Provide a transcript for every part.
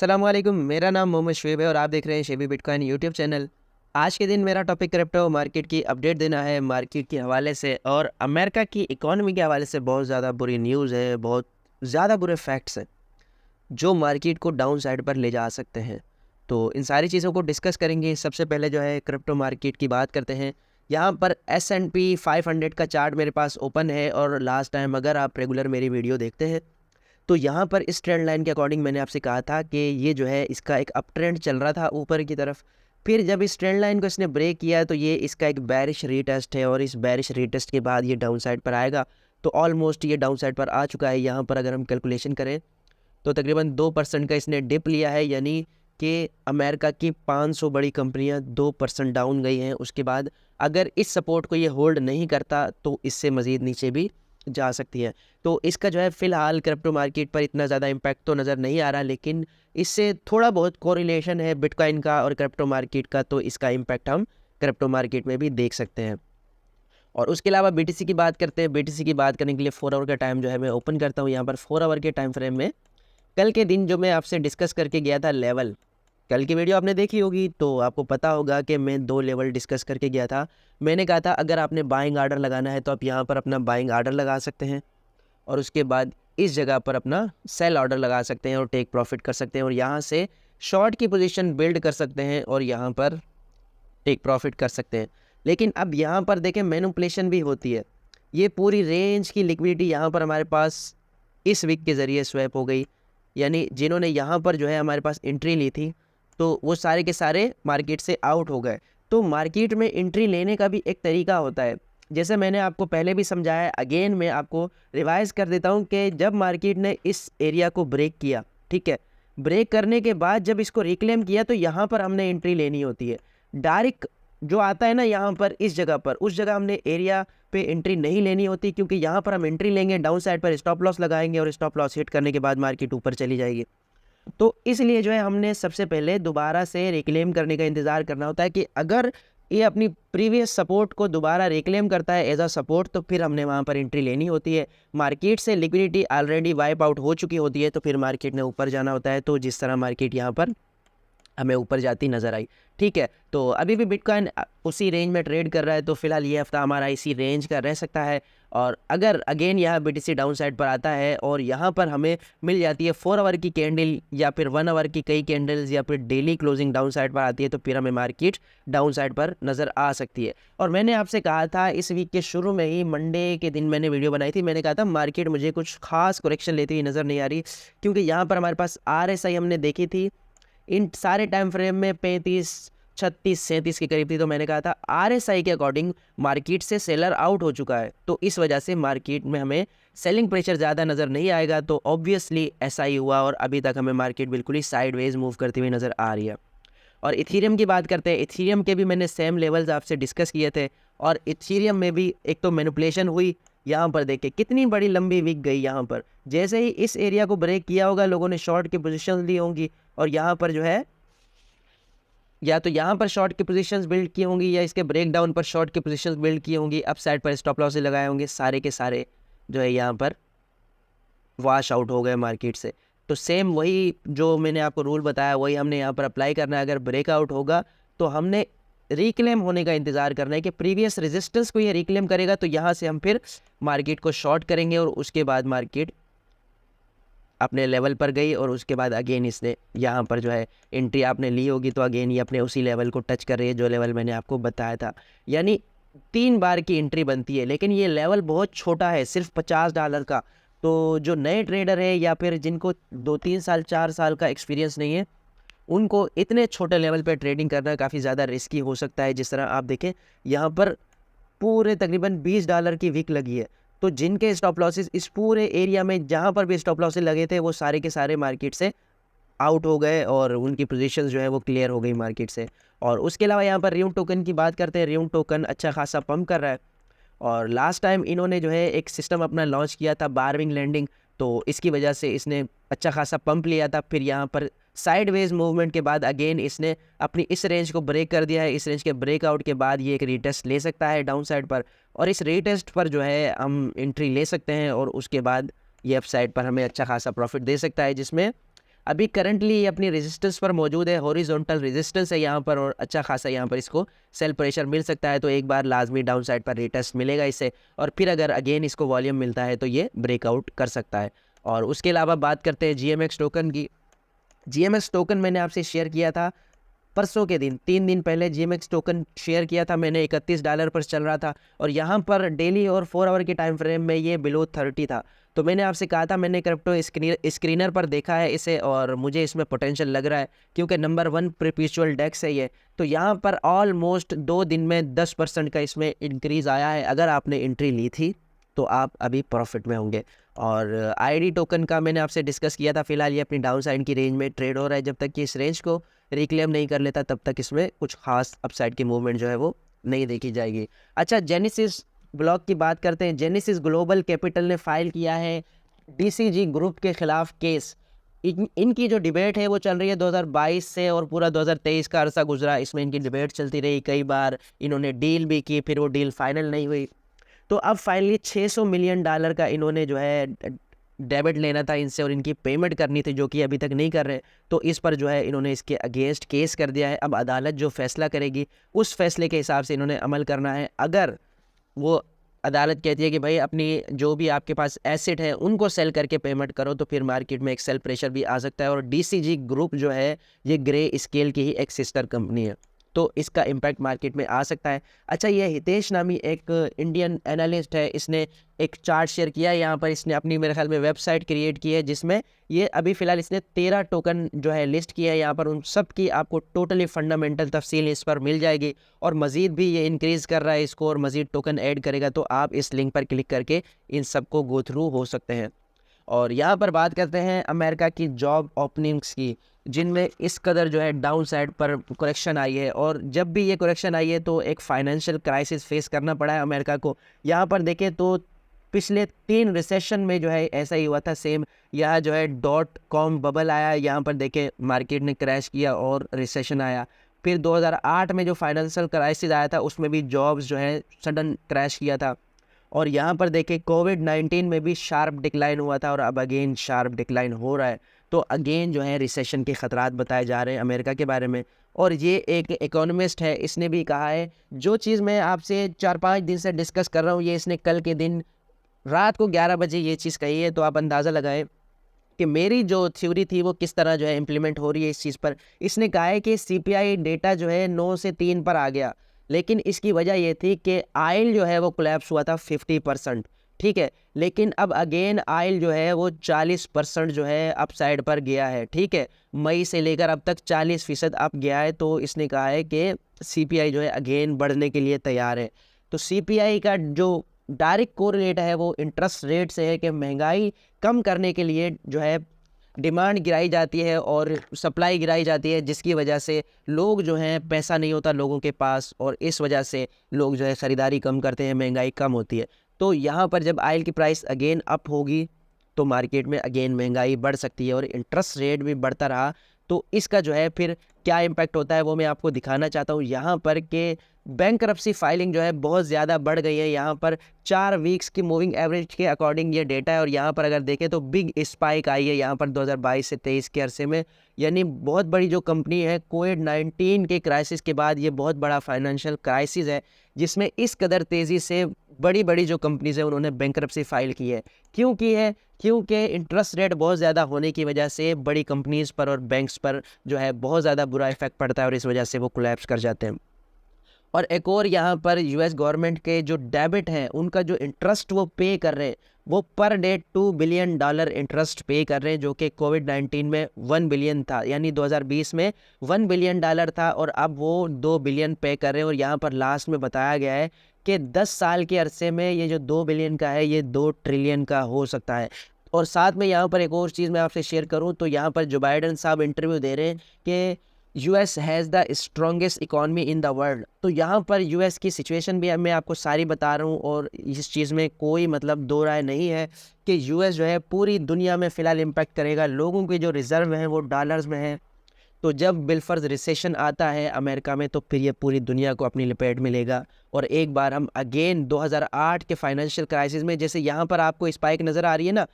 अस्सलाम वालेकुम। मेरा नाम मोहम्मद शुएब है और आप देख रहे हैं शेबी बिटकॉइन यूट्यूब चैनल। आज के दिन मेरा टॉपिक क्रिप्टो मार्केट की अपडेट देना है मार्केट के हवाले से, और अमेरिका की इकॉनमी के हवाले से बहुत ज़्यादा बुरी न्यूज़ है, बहुत ज़्यादा बुरे फैक्ट्स हैं जो मार्केट को डाउन साइड पर ले जा सकते हैं। तो इन सारी चीज़ों को डिस्कस करेंगे। सबसे पहले जो है क्रिप्टो मार्केट की बात करते हैं। यहाँ पर S&P 500 का चार्ट मेरे पास ओपन है, और लास्ट टाइम अगर आप रेगुलर मेरी वीडियो देखते हैं तो यहाँ पर इस ट्रेंड लाइन के अकॉर्डिंग मैंने आपसे कहा था कि ये जो है इसका एक अप ट्रेंड चल रहा था ऊपर की तरफ। फिर जब इस ट्रेंड लाइन को इसने ब्रेक किया तो ये इसका एक बैरिश रीटेस्ट है, और इस बैरिश रीटेस्ट के बाद ये डाउन साइड पर आएगा। तो ऑलमोस्ट ये डाउन साइड पर आ चुका है। यहाँ पर अगर हम कैलकुलेशन करें तो तकरीबन 2% का इसने डिप लिया है, यानी कि अमेरिका की 500 बड़ी कंपनियां 2% डाउन गई हैं। उसके बाद अगर इस सपोर्ट को ये होल्ड नहीं करता तो इससे मज़ीद नीचे भी जा सकती है। तो इसका जो है फ़िलहाल क्रिप्टो मार्केट पर इतना ज़्यादा इम्पैक्ट तो नज़र नहीं आ रहा, लेकिन इससे थोड़ा बहुत कोरिलेशन है बिटकॉइन का और क्रिप्टो मार्केट का, तो इसका इम्पैक्ट हम क्रिप्टो मार्केट में भी देख सकते हैं। और उसके अलावा BTC की बात करते हैं। BTC की बात करने के लिए 4 आवर का टाइम जो है मैं ओपन करता हूँ। यहाँ पर 4 आवर के टाइम फ्रेम में कल के दिन जो मैं आपसे डिस्कस करके गया था लेवल, कल की वीडियो आपने देखी होगी तो आपको पता होगा कि मैं 2 लेवल डिस्कस करके गया था। मैंने कहा था अगर आपने बाइंग आर्डर लगाना है तो आप यहाँ पर अपना बाइंग आर्डर लगा सकते हैं, और उसके बाद इस जगह पर अपना सेल ऑर्डर लगा सकते हैं और टेक प्रॉफिट कर सकते हैं, और यहाँ से शॉर्ट की पोजीशन बिल्ड कर सकते हैं और यहाँ पर टेक प्रॉफिट कर सकते हैं। लेकिन अब यहाँ पर देखें मैनिपुलेशन भी होती है। ये पूरी रेंज की लिक्विडिटी यहाँ पर हमारे पास इस वीक के ज़रिए स्वैप हो गई, यानी जिन्होंने यहाँ पर जो है हमारे पास एंट्री ली थी तो वो सारे के सारे मार्केट से आउट हो गए। तो मार्केट में एंट्री लेने का भी एक तरीका होता है, जैसे मैंने आपको पहले भी समझाया, अगेन मैं आपको रिवाइज कर देता हूँ कि जब मार्केट ने इस एरिया को ब्रेक किया, ठीक है, ब्रेक करने के बाद जब इसको रिक्लेम किया तो यहाँ पर हमने एंट्री लेनी होती है। डायरेक्ट जो आता है ना यहाँ पर इस जगह पर, उस जगह हमने एरिया पे एंट्री नहीं लेनी होती, क्योंकि यहाँ पर हम एंट्री लेंगे डाउन साइड पर स्टॉप लॉस लगाएंगे और स्टॉप लॉस हिट करने के बाद मार्केट ऊपर चली जाएगी। तो इसलिए जो है हमने सबसे पहले दोबारा से रिक्लेम करने का इंतज़ार करना होता है कि अगर ये अपनी प्रीवियस सपोर्ट को दोबारा रिक्लेम करता है एज अ सपोर्ट तो फिर हमने वहाँ पर एंट्री लेनी होती है। मार्केट से लिक्विडिटी ऑलरेडी वाइप आउट हो चुकी होती है तो फिर मार्केट ने ऊपर जाना होता है। तो जिस तरह मार्केट यहाँ पर हमें ऊपर जाती नज़र आई, ठीक है, तो अभी भी बिटकॉइन उसी रेंज में ट्रेड कर रहा है, तो फिलहाल ये हफ्ता हमारा इसी रेंज का रह सकता है। और अगर अगेन यहाँ BTC डाउन साइड पर आता है और यहाँ पर हमें मिल जाती है 4 आवर की कैंडल या फिर 1 आवर की कई कैंडल्स या फिर डेली क्लोजिंग डाउन साइड पर आती है, तो फिर हमें मार्केट डाउन साइड पर नज़र आ सकती है। और मैंने आपसे कहा था इस वीक के शुरू में ही, मंडे के दिन मैंने वीडियो बनाई थी, मैंने कहा था मार्केट मुझे कुछ खास करेक्शन लेती हुई नज़र नहीं आ रही, क्योंकि यहाँ पर हमारे पास RSI हमने देखी थी इन सारे टाइम फ्रेम में 35, 36, 37 के करीब थी। तो मैंने कहा था RSI के अकॉर्डिंग मार्केट से सेलर आउट हो चुका है, तो इस वजह से मार्केट में हमें सेलिंग प्रेशर ज़्यादा नज़र नहीं आएगा। तो ऑब्वियसली ऐसा ही हुआ और अभी तक हमें मार्केट बिल्कुल ही साइडवेज मूव करती हुई नज़र आ रही है। और इथीरियम की बात करते हैं। इथीरियम के भी मैंने सेम लेवल्स आपसे डिस्कस किए थे, और इथीरियम में भी एक तो मैनिपुलेशन हुई। यहाँ पर देखिए कितनी बड़ी लंबी वीक गई। यहाँ पर जैसे ही इस एरिया को ब्रेक किया होगा लोगों ने शॉर्ट की पोजीशन ली होंगी, और यहाँ पर जो है या तो यहाँ पर शॉर्ट की पोजीशंस बिल्ड की होंगी या इसके ब्रेक डाउन पर शॉर्ट की पोजीशंस बिल्ड की होंगी, अप साइड पर स्टॉप लॉस लगाए होंगे, सारे के सारे जो है यहाँ पर वॉश आउट हो गए मार्केट से। तो सेम वही जो मैंने आपको रूल बताया वही हमने यहाँ पर अप्लाई करना है। अगर ब्रेकआउट होगा तो हमने रिक्लेम होने का इंतज़ार करना है कि प्रीवियस रेजिस्टेंस को ये रिक्लेम करेगा, तो यहाँ से हम फिर मार्केट को शॉर्ट करेंगे, और उसके बाद मार्केट अपने लेवल पर गई और उसके बाद अगेन इसने यहाँ पर जो है एंट्री आपने ली होगी तो अगेन ये अपने उसी लेवल को टच कर रही है जो लेवल मैंने आपको बताया था। यानी 3 बार की एंट्री बनती है, लेकिन ये लेवल बहुत छोटा है, सिर्फ $50 का। तो जो नए ट्रेडर है या फिर जिनको 2-3 साल 4 साल का एक्सपीरियंस नहीं है, उनको इतने छोटे लेवल पर ट्रेडिंग करना काफ़ी ज़्यादा रिस्की हो सकता है। जिस तरह आप देखें यहाँ पर पूरे तकरीबन $20 की वीक लगी है, तो जिनके स्टॉप लॉसेस इस पूरे एरिया में जहाँ पर भी स्टॉप लॉसेस लगे थे वो सारे के सारे मार्केट से आउट हो गए और उनकी पोजीशंस जो है वो क्लियर हो गई मार्केट से। और उसके अलावा यहाँ पर रियूम टोकन की बात करते हैं। रियूम टोकन अच्छा खासा पंप कर रहा है, और लास्ट टाइम इन्होंने जो है एक सिस्टम अपना लॉन्च किया था बारविंग लैंडिंग, तो इसकी वजह से इसने अच्छा खासा पंप लिया था। फिर यहाँ पर साइडवेज मूवमेंट के बाद अगेन इसने अपनी इस रेंज को ब्रेक कर दिया है। इस रेंज के ब्रेकआउट के बाद ये एक रीटेस्ट ले सकता है डाउन साइड पर, और इस रीटेस्ट पर जो है हम एंट्री ले सकते हैं, और उसके बाद ये अप साइड पर हमें अच्छा खासा प्रॉफिट दे सकता है, जिसमें अभी करंटली ये अपनी रेजिस्टेंस पर मौजूद है, हॉरिजॉन्टल रेजिस्टेंस है यहाँ पर, और अच्छा खासा यहाँ पर इसको सेल प्रेशर मिल सकता है। तो एक बार लाजमी डाउन साइड पर रिटेस्ट मिलेगा इससे, और फिर अगर अगेन इसको वॉल्यूम मिलता है तो ये ब्रेकआउट कर सकता है। और उसके अलावा बात करते हैं GMX टोकन की। GMX टोकन मैंने आपसे शेयर किया था परसों के दिन, 3 दिन पहले GMX टोकन शेयर किया था मैंने, $31 पर चल रहा था, और यहाँ पर डेली और 4 आवर के टाइम फ्रेम में ये बिलो 30 था। तो मैंने आपसे कहा था, मैंने क्रिप्टो स्क्रीनर पर देखा है इसे, और मुझे इसमें पोटेंशियल लग रहा है क्योंकि नंबर 1 परपेचुअल डेक्स है ये। तो यहाँ पर ऑलमोस्ट 2 दिन में 10% का इसमें इंक्रीज़ आया है। अगर आपने एंट्री ली थी तो आप अभी प्रॉफिट में होंगे। और ID टोकन का मैंने आपसे डिस्कस किया था, फिलहाल ये अपनी डाउन साइड की रेंज में ट्रेड हो रहा है। जब तक कि इस रेंज को रिक्लेम नहीं कर लेता तब तक इसमें कुछ खास अपसाइड की मूवमेंट जो है वो नहीं देखी जाएगी। अच्छा, जेनेसिस ब्लॉक की बात करते हैं। जेनेसिस ग्लोबल कैपिटल ने फाइल किया है DCG ग्रुप के खिलाफ केस। इनकी जो डिबेट है वो चल रही है 2022 से, और पूरा 2023 का अरसा गुजरा, इसमें इनकी डिबेट चलती रही। कई बार इन्होंने डील भी की, फिर वो डील फाइनल नहीं हुई। तो अब फाइनली $600 मिलियन का इन्होंने जो है डेबिट लेना था इनसे, और इनकी पेमेंट करनी थी, जो कि अभी तक नहीं कर रहे। तो इस पर जो है इन्होंने इसके अगेंस्ट केस कर दिया है। अब अदालत जो फैसला करेगी उस फैसले के हिसाब से इन्होंने अमल करना है। अगर वो अदालत कहती है कि भाई अपनी जो भी आपके पास एसेट है उनको सेल करके पेमेंट करो, तो फिर मार्केट में एक सेल प्रेशर भी आ सकता है। और DCG ग्रुप जो है ये ग्रे स्केल की ही एक सिस्टर कंपनी है, तो इसका इम्पैक्ट मार्केट में आ सकता है। अच्छा, ये हितेश नामी एक इंडियन एनालिस्ट है, इसने एक चार्ट शेयर किया है यहाँ पर। इसने अपनी मेरे ख्याल में वेबसाइट क्रिएट की है, जिसमें ये अभी फ़िलहाल इसने 13 टोकन जो है लिस्ट किया है यहाँ पर। उन सब की आपको टोटली फंडामेंटल तफसील इस पर मिल जाएगी, और मज़ीद भी ये इंक्रीज़ कर रहा है इसको, और मज़ीद टोकन ऐड करेगा। तो आप इस लिंक पर क्लिक करके इन सबको गो थ्रू हो सकते हैं। और यहाँ पर बात करते हैं अमेरिका की जॉब ओपनिंग्स की, जिनमें इस कदर जो है डाउन साइड पर करेक्शन आई है। और जब भी ये करेक्शन आई है तो एक फाइनेंशियल क्राइसिस फेस करना पड़ा है अमेरिका को। यहाँ पर देखें तो पिछले 3 रिसेशन में जो है ऐसा ही हुआ था सेम। यहाँ जो है .com बबल आया, यहाँ पर देखें मार्केट ने क्रैश किया और रिसेशन आया। फिर 2008 में जो फाइनेंशियल क्राइसिस आया था उसमें भी जॉब्स जो है सडन क्रैश किया था। और यहाँ पर देखें कोविड-19 में भी शार्प डिक्लाइन हुआ था, और अब अगेन शार्प डिक्लाइन हो रहा है। तो अगेन जो है रिसेशन के ख़तरात बताए जा रहे हैं अमेरिका के बारे में। और ये एक इकोनॉमिस्ट है, इसने भी कहा है, जो चीज़ मैं आपसे 4-5 दिन से डिस्कस कर रहा हूँ, ये इसने कल के दिन रात को 11 बजे ये चीज़ कही है। तो आप अंदाज़ा लगाएं कि मेरी जो थ्योरी थी वो किस तरह जो है इम्प्लीमेंट हो रही है इस चीज़ पर। इसने कहा है कि CPI डेटा जो है 9 से 3 पर आ गया, लेकिन इसकी वजह ये थी कि आयल जो है वो कोलैप्स हुआ था 50%, ठीक है। लेकिन अब अगेन आयल जो है वो 40% जो है अपसाइड पर गया है, ठीक है। मई से लेकर अब तक 40% अप गया है। तो इसने कहा है कि CPI जो है अगेन बढ़ने के लिए तैयार है। तो CPI का जो डायरेक्ट कोरिलेट है वो इंटरेस्ट रेट से है, कि महंगाई कम करने के लिए जो है डिमांड गिराई जाती है और सप्लाई गिराई जाती है, जिसकी वजह से लोग जो हैं पैसा नहीं होता लोगों के पास, और इस वजह से लोग जो है ख़रीदारी कम करते हैं, महंगाई कम होती है। तो यहाँ पर जब आयल की प्राइस अगेन अप होगी तो मार्केट में अगेन महंगाई बढ़ सकती है, और इंटरेस्ट रेट भी बढ़ता रहा तो इसका जो है फिर क्या इम्पैक्ट होता है वो मैं आपको दिखाना चाहता हूँ यहाँ पर। कि बैंकरप्सी फाइलिंग जो है बहुत ज़्यादा बढ़ गई है। यहाँ पर 4 वीक्स की मूविंग एवरेज के अकॉर्डिंग ये डेटा है, और यहाँ पर अगर देखें तो बिग स्पाइक आई है यहाँ पर 2022 से 23 के अरसे में। यानी बहुत बड़ी जो कंपनी है, कोविड-19 के क्राइसिस के बाद ये बहुत बड़ा फाइनेंशियल क्राइसिस है, जिसमें इस कदर तेज़ी से बड़ी बड़ी जो कंपनीज़ है उन्होंने बैंकरप्सी फाइल की है। क्यों की है? क्योंकि इंटरेस्ट रेट बहुत ज़्यादा होने की वजह से बड़ी कंपनीज़ पर और बैंक्स पर जो है बहुत ज़्यादा बुरा इफेक्ट पड़ता है, और इस वजह से वो कोलैप्स कर जाते हैं। और एक और यहाँ पर US गवर्नमेंट के जो डेबिट हैं उनका जो इंटरेस्ट वो पे कर रहे हैं, वो पर डे $2 बिलियन इंटरेस्ट पे कर रहे हैं, जो कि कोविड-19 में 1 बिलियन था। यानी 2020 में $1 बिलियन था, और अब वो 2 बिलियन पे कर रहे हैं। और यहाँ पर लास्ट में बताया गया है कि 10 साल के अरसे में ये जो 2 बिलियन का है ये 2 ट्रिलियन का हो सकता है। और साथ में यहाँ पर एक और चीज़ मैं आपसे शेयर करूँ तो यहाँ पर जो बाइडेन साहब इंटरव्यू दे रहे हैं कि US has the strongest economy in the world. तो यहाँ पर US की सिचुएशन भी मैं आपको सारी बता रहा हूँ, और इस चीज़ में कोई मतलब दो राय नहीं है कि US जो है पूरी दुनिया में फ़िलहाल इम्पैक्ट करेगा। लोगों के जो रिज़र्व हैं वो डॉलर्स में हैं। तो जब बिलफर्ज रिसेशन आता है अमेरिका में तो फिर ये पूरी दुनिया को अपनी लपेट में लेगा। और एक बार हम अगेन 2008 के फाइनेंशियल क्राइसिस में, जैसे यहाँ पर आपको स्पाइक नज़र आ रही है ना,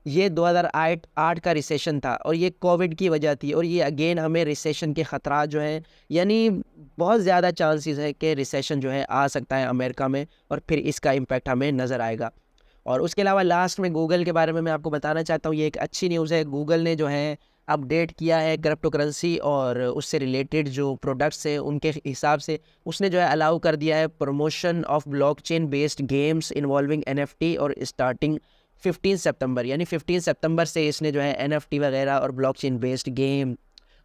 ये 2008 8 का रिसेशन था और ये कोविड की वजह थी और ये अगेन हमें रिसेशन के ख़तरा जो हैं, यानी बहुत ज़्यादा चांसेस है कि रिसेशन जो है आ सकता है अमेरिका में और फिर इसका इम्पैक्ट हमें नज़र आएगा। और उसके अलावा लास्ट में गूगल के बारे में मैं आपको बताना चाहता हूँ, ये एक अच्छी न्यूज़ है। गूगल ने जो है अपडेट किया है क्रिप्टो करेंसी और उससे रिलेटेड जो प्रोडक्ट्स हैं उनके हिसाब से उसने जो है अलाउ कर दिया है promotion of blockchain based games involving NFT और स्टार्टिंग 15 सितंबर, यानी 15 सितंबर से इसने जो है एनएफटी वगैरह और ब्लॉकचेन बेस्ड गेम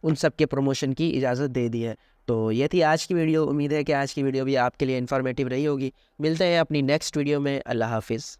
उन सब के प्रमोशन की इजाज़त दे दी है। तो ये थी आज की वीडियो। उम्मीद है कि आज की वीडियो भी आपके लिए इन्फॉर्मेटिव रही होगी। मिलते हैं अपनी नेक्स्ट वीडियो में। अल्लाह हाफिज़।